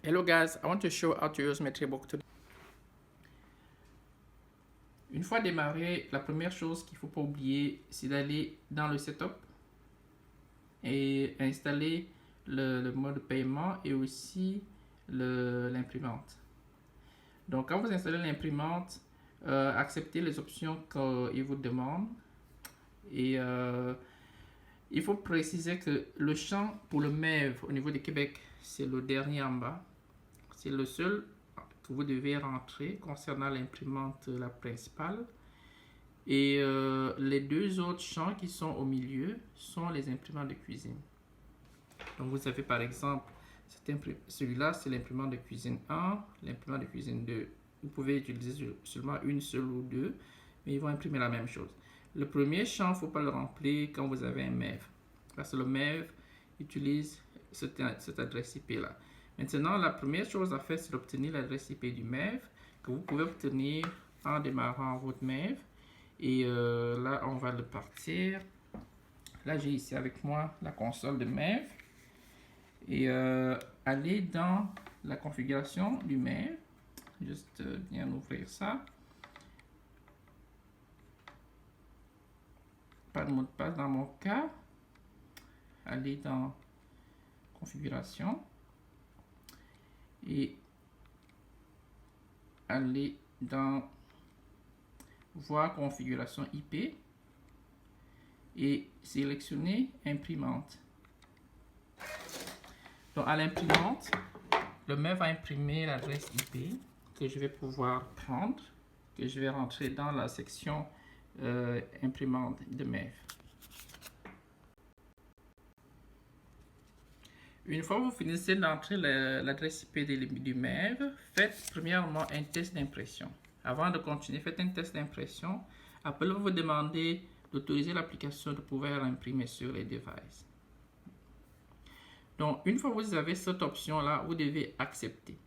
Hello guys, I want to show how to use Metribook today. Une fois démarré, la première chose qu'il ne faut pas oublier, c'est d'aller dans le setup et installer le mode paiement et aussi l'imprimante. Donc quand vous installez l'imprimante, acceptez les options qu'il vous demande et il faut préciser que le champ pour le MEV au niveau du Québec, c'est le dernier en bas. C'est le seul que vous devez rentrer concernant l'imprimante la principale. Et les deux autres champs qui sont au milieu sont les imprimantes de cuisine. Donc vous avez par exemple, celui-là c'est l'imprimante de cuisine 1, l'imprimante de cuisine 2. Vous pouvez utiliser seulement une seule ou deux, mais ils vont imprimer la même chose. Le premier champ, il ne faut pas le remplir quand vous avez un MEV. Parce que le MEV utilise cette adresse IP là. Maintenant, la première chose à faire, c'est d'obtenir l'adresse IP du MEV que vous pouvez obtenir en démarrant votre MEV. Et là, on va le partir. Là, j'ai ici avec moi la console de MEV. Et aller dans la configuration du MEV. Juste bien ouvrir ça. Pas de mot de passe dans mon cas. Aller dans configuration. Et aller dans voir configuration IP et sélectionner imprimante. Donc à l'imprimante, le MEV va imprimer l'adresse IP que je vais pouvoir prendre, que je vais rentrer dans la section imprimante de MEV. Une fois que vous finissez d'entrer l'adresse IP du MEV, faites premièrement un test d'impression. Avant de continuer, faites un test d'impression. Après, vous demandez d'autoriser l'application de pouvoir imprimer sur les devices. Donc, une fois que vous avez cette option-là, vous devez accepter.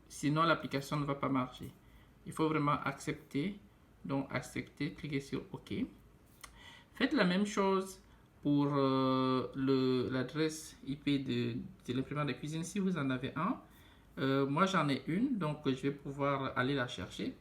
Sinon, l'application ne va pas marcher. Il faut vraiment accepter. Donc, accepter, cliquez sur OK. Faites la même chose pour l'adresse IP de l'imprimante de cuisine si vous en avez un. Moi j'en ai une, donc je vais pouvoir aller la chercher.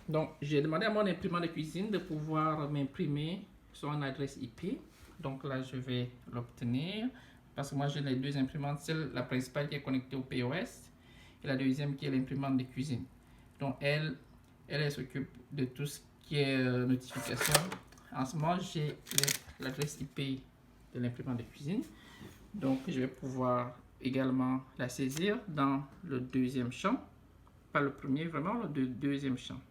Donc j'ai demandé à mon imprimante de cuisine de pouvoir m'imprimer son adresse IP. Donc là je vais l'obtenir parce que moi j'ai les deux imprimantes, celle la principale qui est connectée au POS et la deuxième qui est l'imprimante de cuisine. Donc elle s'occupe de tout ce qui est notification. En ce moment, j'ai l'adresse IP de l'imprimante de cuisine. Donc, je vais pouvoir également la saisir dans le deuxième champ. Pas le premier, vraiment le deuxième champ.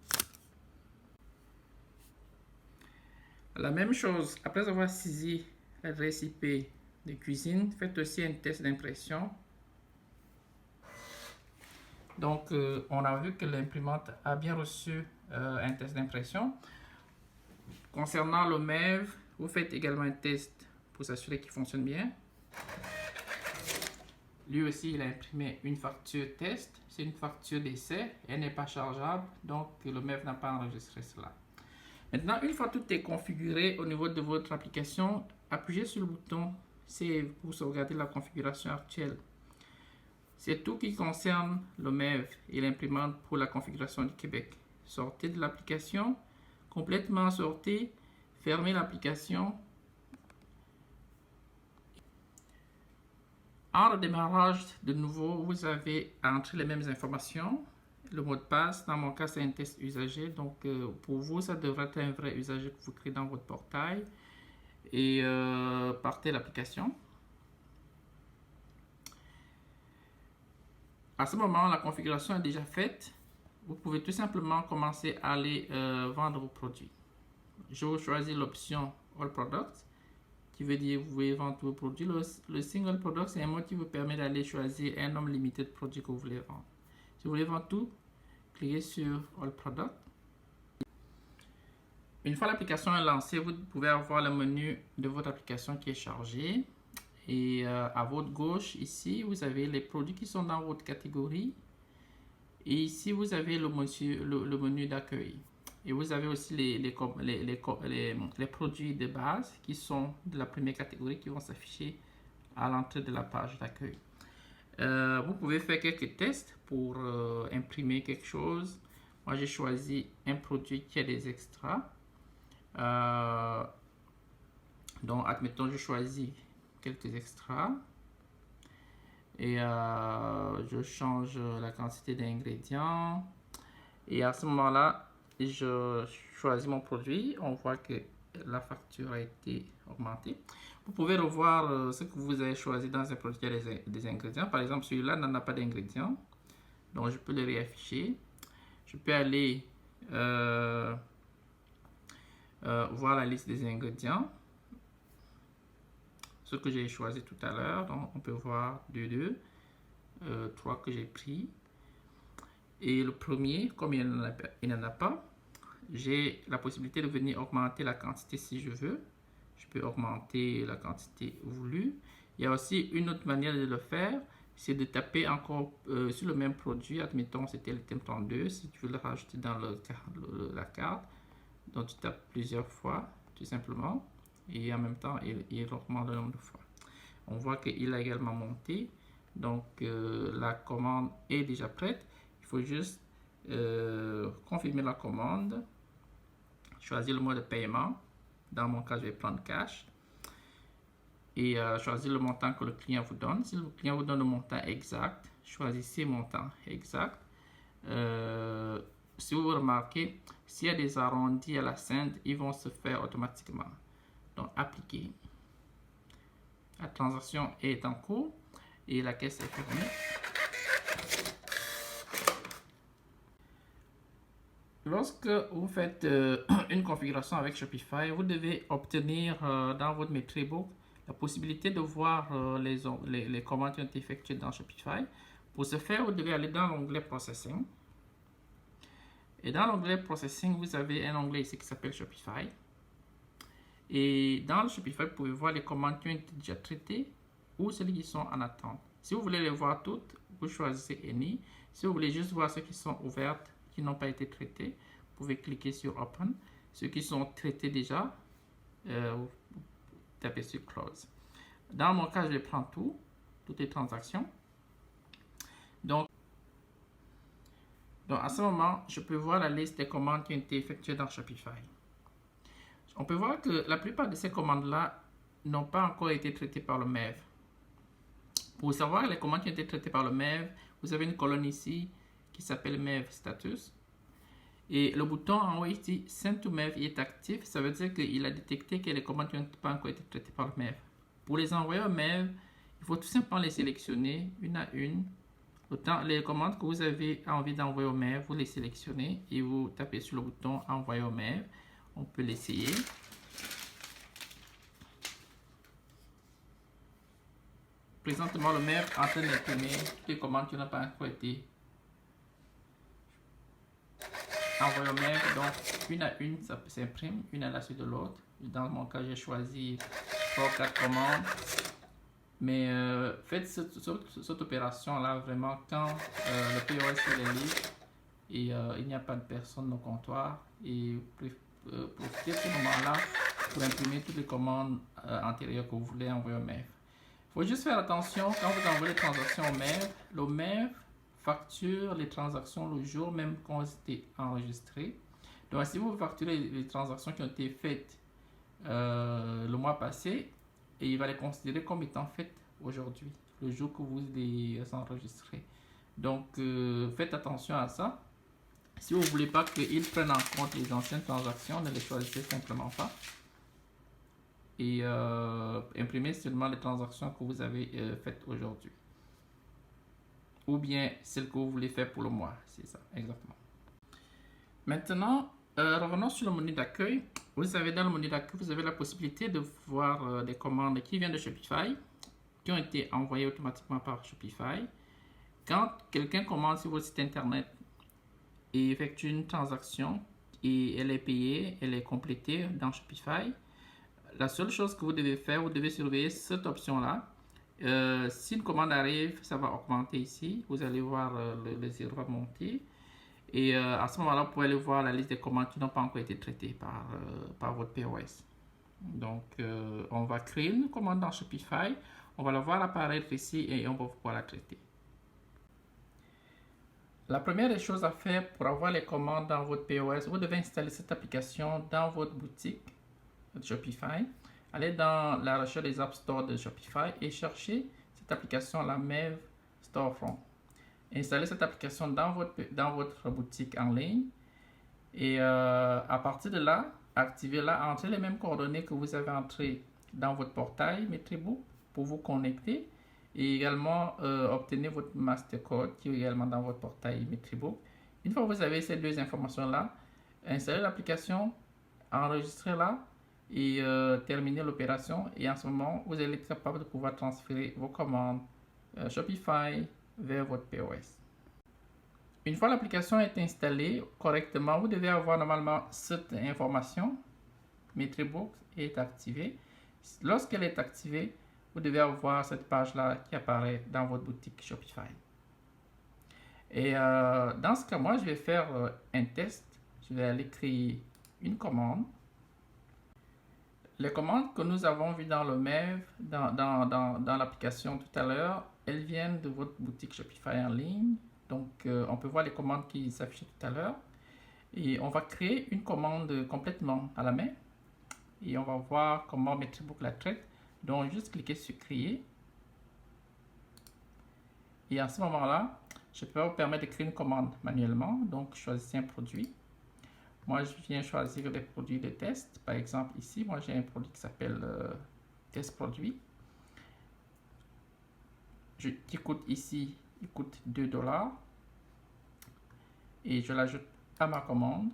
La même chose, après avoir saisi l'adresse IP de cuisine, faites aussi un test d'impression. Donc, on a vu que l'imprimante a bien reçu un test d'impression. Concernant le MEV, vous faites également un test pour s'assurer qu'il fonctionne bien. Lui aussi, il a imprimé une facture test. C'est une facture d'essai. Elle n'est pas chargeable, donc le MEV n'a pas enregistré cela. Maintenant, une fois tout est configuré au niveau de votre application, appuyez sur le bouton C pour sauvegarder la configuration actuelle. C'est tout qui concerne le MEV et l'imprimante pour la configuration du Québec. Sortez de l'application, complètement sortez, fermez l'application. En redémarrage de nouveau, vous avez à entrer les mêmes informations. Le mot de passe, dans mon cas, c'est un test usager. Donc, pour vous, ça devrait être un vrai usager que vous créez dans votre portail. Et partez l'application. À ce moment, la configuration est déjà faite. Vous pouvez tout simplement commencer à aller vendre vos produits. Je vais choisir l'option All Products, qui veut dire que vous pouvez vendre vos produits. Le Single Product, c'est un mot qui vous permet d'aller choisir un nombre limité de produits que vous voulez vendre. Si vous voulez vendre tout, cliquez sur All Products. Une fois l'application est lancée, vous pouvez avoir le menu de votre application qui est chargé. Et à votre gauche, ici, vous avez les produits qui sont dans votre catégorie. Et ici, vous avez le menu d'accueil. Et vous avez aussi les produits de base qui sont de la première catégorie qui vont s'afficher à l'entrée de la page d'accueil. Vous pouvez faire quelques tests pour imprimer quelque chose. Moi, j'ai choisi un produit qui a des extras. Donc, admettons, je choisis quelques extras. Et je change la quantité d'ingrédients. Et à ce moment-là, je choisis mon produit. On voit que la facture a été augmentée. Vous pouvez revoir ce que vous avez choisi dans un produit qui a des ingrédients. Par exemple, celui-là n'en a pas d'ingrédients. Donc, je peux le réafficher. Je peux aller voir la liste des ingrédients. Ce que j'ai choisi tout à l'heure. Donc, on peut voir 3 que j'ai pris. Et le premier, comme il n'en a pas, j'ai la possibilité de venir augmenter la quantité si je veux. Je peux augmenter la quantité voulue. Il y a aussi une autre manière de le faire, c'est de taper encore sur le même produit. Admettons, c'était le thème 32. Si tu veux le rajouter dans la carte, donc tu tapes plusieurs fois, tout simplement. Et en même temps, il augmente le nombre de fois. On voit qu'il a également monté. Donc, la commande est déjà prête. Il faut juste confirmer la commande, choisir le mode de paiement. Dans mon cas, je vais prendre cash. Et choisir le montant que le client vous donne. Si le client vous donne le montant exact, choisissez montant exact. Si vous remarquez, s'il y a des arrondis à la cent, ils vont se faire automatiquement. Donc, appliquer. La transaction est en cours et la caisse est fermée. Lorsque vous faites une configuration avec Shopify, vous devez obtenir dans votre Metribook la possibilité de voir les commandes qui ont été effectuées dans Shopify. Pour ce faire, vous devez aller dans l'onglet Processing. Et dans l'onglet Processing, vous avez un onglet ici qui s'appelle Shopify. Et dans le Shopify, vous pouvez voir les commandes qui ont été déjà traitées ou celles qui sont en attente. Si vous voulez les voir toutes, vous choisissez Any. Si vous voulez juste voir celles qui sont ouvertes, qui n'ont pas été traitées, vous pouvez cliquer sur Open. Ceux qui sont traités déjà, vous tapez sur Close. Dans mon cas, je vais prendre toutes les transactions. Donc, à ce moment, je peux voir la liste des commandes qui ont été effectuées dans Shopify. On peut voir que la plupart de ces commandes-là n'ont pas encore été traitées par le MEV. Pour savoir les commandes qui ont été traitées par le MEV, vous avez une colonne ici qui s'appelle MEV Status. Et le bouton en haut ici, Send to MEV, est actif. Ça veut dire qu'il a détecté que les commandes qui n'ont pas encore été traitées par le MEV. Pour les envoyer au MEV, il faut tout simplement les sélectionner une à une. Autant les commandes que vous avez envie d'envoyer au MEV, vous les sélectionnez et vous tapez sur le bouton Envoyer au MEV. On peut l'essayer. Présentement, le MEV est en train d'imprimer les commandes qui n'ont pas encore été envoyées au MEV. Donc, une à une, ça s'imprime, une à la suite de l'autre. Dans mon cas, j'ai choisi 3 ou 4 commandes. Mais faites cette opération-là vraiment quand le POS est libre et il n'y a pas de personne au comptoir. Et profitez de ce moment-là pour imprimer toutes les commandes antérieures que vous voulez envoyer au MEV. Il faut juste faire attention quand vous envoyez les transactions au MEV. Le MEV facture les transactions le jour même quand elles étaient enregistrées. Donc, si vous facturez les transactions qui ont été faites le mois passé, et il va les considérer comme étant faites aujourd'hui, le jour que vous les enregistrez. Donc, faites attention à ça. Si vous ne voulez pas qu'ils prennent en compte les anciennes transactions, ne les choisissez simplement pas. Et imprimez seulement les transactions que vous avez faites aujourd'hui. Ou bien celles que vous voulez faire pour le mois. C'est ça, exactement. Maintenant, revenons sur le menu d'accueil. Vous savez, dans le menu d'accueil, vous avez la possibilité de voir des commandes qui viennent de Shopify, qui ont été envoyées automatiquement par Shopify. Quand quelqu'un commande sur votre site internet et effectue une transaction et elle est payée, elle est complétée dans Shopify, la seule chose que vous devez faire, vous devez surveiller cette option-là. Si une commande arrive, ça va augmenter ici. Vous allez voir le zéro va monter. Et à ce moment-là, vous pouvez aller voir la liste des commandes qui n'ont pas encore été traitées par votre POS. Donc, on va créer une commande dans Shopify. On va la voir apparaître ici et on va pouvoir la traiter. La première des choses à faire pour avoir les commandes dans votre POS, vous devez installer cette application dans votre boutique Shopify. Allez dans la recherche des App Store de Shopify et cherchez cette application, la Mev Storefront. Installez cette application dans votre boutique en ligne et à partir de là, activez-la, entrez les mêmes coordonnées que vous avez entrées dans votre portail Metribook pour vous connecter et également obtenez votre Mastercode qui est également dans votre portail Metribook. Une fois que vous avez ces deux informations-là, installez l'application, enregistrez-la et terminez l'opération et en ce moment, vous allez être capable de pouvoir transférer vos commandes Shopify vers votre POS. Une fois l'application est installée correctement, vous devez avoir normalement cette information. Metribook est activée. Lorsqu'elle est activée, vous devez avoir cette page-là qui apparaît dans votre boutique Shopify. Et dans ce cas, moi, je vais faire un test. Je vais aller créer une commande. Les commandes que nous avons vues dans le MEV, dans l'application tout à l'heure, elles viennent de votre boutique Shopify en ligne. Donc, on peut voir les commandes qui s'affichaient tout à l'heure. Et on va créer une commande complètement à la main. Et on va voir comment Metribook la traite. Donc, juste cliquer sur Créer. Et à ce moment-là, je peux vous permettre de créer une commande manuellement. Donc, choisissez un produit. Moi, je viens choisir des produits de test. Par exemple, ici, moi, j'ai un produit qui s'appelle Test Produit. Qui coûte ici, il coûte 2 $. Et je l'ajoute à ma commande.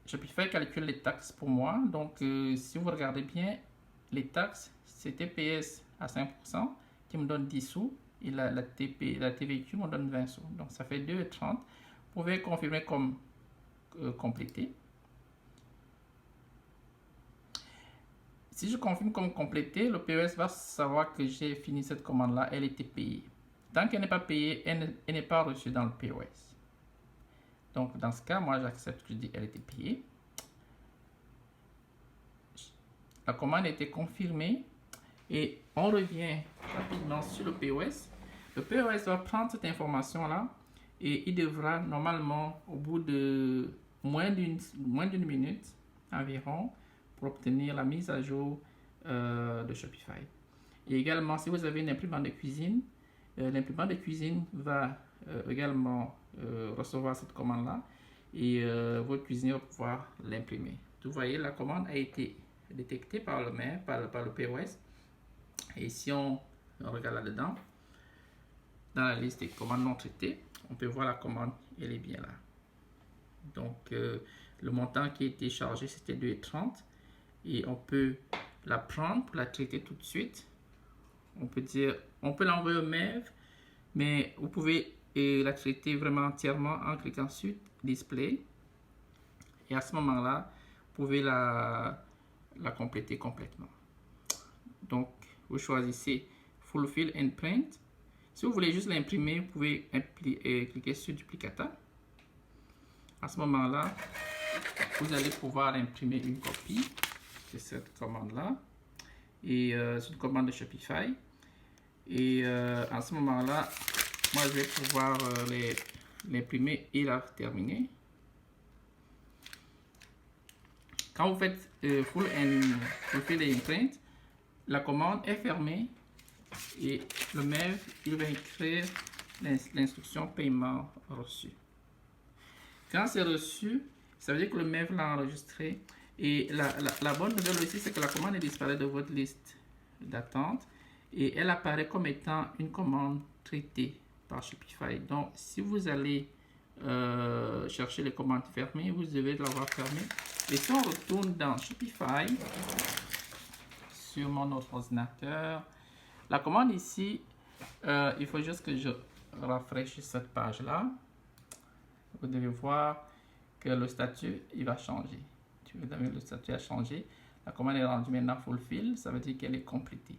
Shopify calcule les taxes pour moi. Donc, si vous regardez bien, les taxes, c'est TPS à 5% qui me donne 10 sous. Et la TVQ me donne 20 sous. Donc, ça fait 2,30 $. Vous pouvez confirmer comme complété. Si je confirme comme complété, le POS va savoir que j'ai fini cette commande-là. Elle était payée. Tant qu'elle n'est pas payée, elle n'est pas reçue dans le POS. Donc, dans ce cas, moi, j'accepte que je dis qu'elle était payée. La commande a été confirmée et on revient rapidement sur le POS. Le POS va prendre cette information-là et il devra normalement, au bout de moins d'une minute environ, pour obtenir la mise à jour de Shopify. Et également, si vous avez une imprimante de cuisine, l'imprimante de cuisine va également recevoir cette commande-là et votre cuisinier va pouvoir l'imprimer. Vous voyez, la commande a été détectée par le mail, par le POS. Et si on regarde là-dedans, dans la liste des commandes non traitées, on peut voir la commande, elle est bien là. Donc, le montant qui a été chargé, c'était 2,30 $. Et on peut la prendre pour la traiter tout de suite. On peut l'envoyer au MEV, mais vous pouvez la traiter vraiment entièrement en cliquant sur Display. Et à ce moment-là, vous pouvez la compléter complètement. Donc, vous choisissez Fulfill and Print. Si vous voulez juste l'imprimer, vous pouvez cliquer sur Duplicata. À ce moment-là, vous allez pouvoir imprimer une copie de cette commande-là. Et c'est une commande de Shopify. Et à ce moment-là, moi, je vais pouvoir l'imprimer et la terminer. Quand vous faites Fulfill and Print, la commande est fermée et le MEV, il va écrire l'instruction paiement reçu. Quand c'est reçu, ça veut dire que le MEV l'a enregistré. Et la bonne nouvelle aussi, c'est que la commande est disparue de votre liste d'attente et elle apparaît comme étant une commande traitée par Shopify. Donc, si vous allez chercher les commandes fermées, vous devez l'avoir fermée. Et si on retourne dans Shopify, sur mon autre ordinateur, la commande ici, il faut juste que je rafraîchisse cette page-là. Vous devez voir que le statut, il va changer. Le statut a changé. La commande est rendue maintenant fulfill, ça veut dire qu'elle est complétée.